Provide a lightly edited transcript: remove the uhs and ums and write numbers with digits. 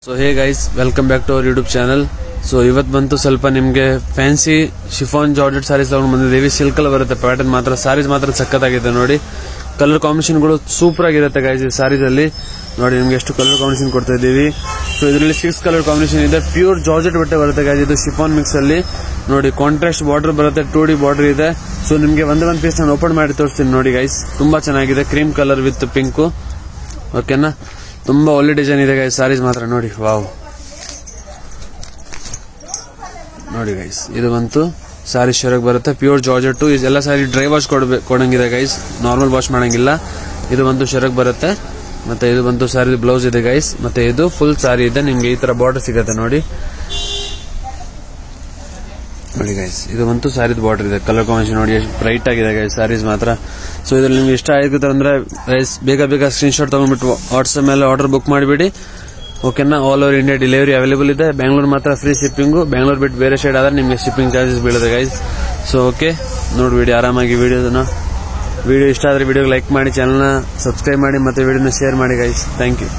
So hey guys, welcome back to our YouTube channel. So ಇವತ್ತು ಬಂತು ಸ್ವಲ್ಪ ನಿಮಗೆ ಫ್ಯಾನ್ಸಿ ಶಿಫಾನ್ ಜಾರ್ಜೆಟ್ ಸಾರೀಸ್ ತಗೊಂಡು ಬಂದಿದ್ದೀವಿ. ಸಿಲ್ಕ್ ಅಲ್ಲಿ ಬರುತ್ತೆ ಪ್ಯಾಟರ್ನ್ ಮಾತ್ರ. ಸಾರೀಸ್ ಮಾತ್ರ ಸಖತ್ತಾಗಿದೆ ನೋಡಿ. ಕಲರ್ ಕಾಂಬಿನೇಷನ್ಗಳು ಸೂಪರ್ ಆಗಿರುತ್ತೆ ಗೈಸ್. ಈ ಸಾರೀಸ್ ಅಲ್ಲಿ ನೋಡಿ ನಿಮ್ಗೆ ಎಷ್ಟು ಕಲರ್ ಕಾಂಬಿನೇಷನ್ ಕೊಡ್ತಾ ಇದೀವಿ. ಸೊ ಇದರಲ್ಲಿ 6 ಕಲರ್ ಕಾಂಬಿನೇಷನ್ ಇದೆ. ಪ್ಯೂರ್ ಜಾರ್ಜೆಟ್ ಬಟ್ಟೆ ಬರುತ್ತೆ ಗೈಸ್. ಇದು ಶಿಫಾನ್ ಮಿಕ್ಸ್ ಅಲ್ಲಿ ನೋಡಿ ಕಾಂಟ್ರಾಸ್ಟ್ ಬಾರ್ಡರ್ ಬರುತ್ತೆ, 2D ಬಾರ್ಡರ್ ಇದೆ. ಸೊ ನಿಮ್ಗೆ ಒಂದ್ ಪೀಸ್ ನಾನು ಓಪನ್ ಮಾಡಿ ತೋರಿಸ್ತೀನಿ ನೋಡಿ ಗೈಸ್. ತುಂಬಾ ಚೆನ್ನಾಗಿದೆ, ಕ್ರೀಮ್ ಕಲರ್ ವಿತ್ ಪಿಂಕ್. ಓಕೆನಾ, ತುಂಬಾ ಒಳ್ಳೆ ಡಿಸೈನ್ ಇದೆ ಗೈಸ್. ಸಾರೀಸ್ ಮಾತ್ರ ನೋಡಿ, ವಾವ್ ನೋಡಿ ಗೈಸ್. ಇದು ಬಂತು ಸಾರಿ ಶರ್ಟ್ ಬರುತ್ತೆ, ಪ್ಯೂರ್ ಜಾರ್ಜೆಟ್. ಇದೆಲ್ಲ ಸಾರಿ ಡ್ರೈ ವಾಶ್ ಕೊಡಂಗಿದೆ ಗೈಸ್, ನಾರ್ಮಲ್ ವಾಶ್ ಮಾಡಂಗಿಲ್ಲ. ಇದು ಬಂತು ಶರ್ಟ್ ಬರುತ್ತೆ, ಮತ್ತೆ ಇದು ಬಂತು ಸಾರಿ ಬ್ಲೌಸ್ ಇದೆ ಗೈಸ್. ಮತ್ತೆ ಇದು ಫುಲ್ ಸಾರಿ ಇದೆ, ನಿಮ್ಗೆ ಈ ತರ ಬಾರ್ಡರ್ ಸಿಗುತ್ತೆ ನೋಡಿ ನೋಡಿ ಗೈಸ್. ಇದು ಬಂತು ಸಾರಿದ ಬಾರ್ಡರ್ ಇದೆ. ಕಲರ್ ಕಾಂಬಿನೇಷನ್ ನೋಡಿ ಎಷ್ಟು ಬ್ರೈಟ್ ಆಗಿದೆ ಗೈಸ್ ಸಾರೀಸ್ ಮಾತ್ರ. ಸೊ ಇದ್ರಲ್ಲಿ ನಿಮ್ಗೆ ಇಷ್ಟ ಆಗುತ್ತೆ ಅಂದ್ರೆ ಗೈಸ್ ಬೇಗ ಸ್ಕ್ರೀನ್ ಶಾಟ್ ತಗೊಂಡ್ಬಿಟ್ಟು ವಾಟ್ಸ್ಆಪ್ ಮೇಲೆ ಆರ್ಡರ್ ಬುಕ್ ಮಾಡಿಬಿಡಿ. ಓಕೆನಾ, all over India delivery available ಇದೆ. ಬೆಂಗಳೂರು ಮಾತ್ರ ಫ್ರೀ ಶಿಪ್ಪಿಂಗು. ಬೆಂಗಳೂರು ಬಿಟ್ಟು ಬೇರೆ ಸೈಡ್ ಆದ್ರೆ ನಿಮ್ಗೆ ಶಿಪ್ಪಿಂಗ್ ಚಾರ್ಜಸ್ ಬೀಳುತ್ತೆ ಗೈಸ್. ಸೊ ಓಕೆ, ನೋಡ್ಬಿಡಿ ಆರಾಮಾಗಿ ವಿಡಿಯೋ ಇಷ್ಟ ಆದ್ರೆ ವಿಡಿಯೋಗೆ ಲೈಕ್ ಮಾಡಿ, ಚಾನಲ್ನ ಸಬ್ಸ್ಕ್ರೈಬ್ ಮಾಡಿ, ಮತ್ತೆ ವಿಡಿಯೋನ ಶೇರ್ ಮಾಡಿ ಗೈಸ್. Thank you.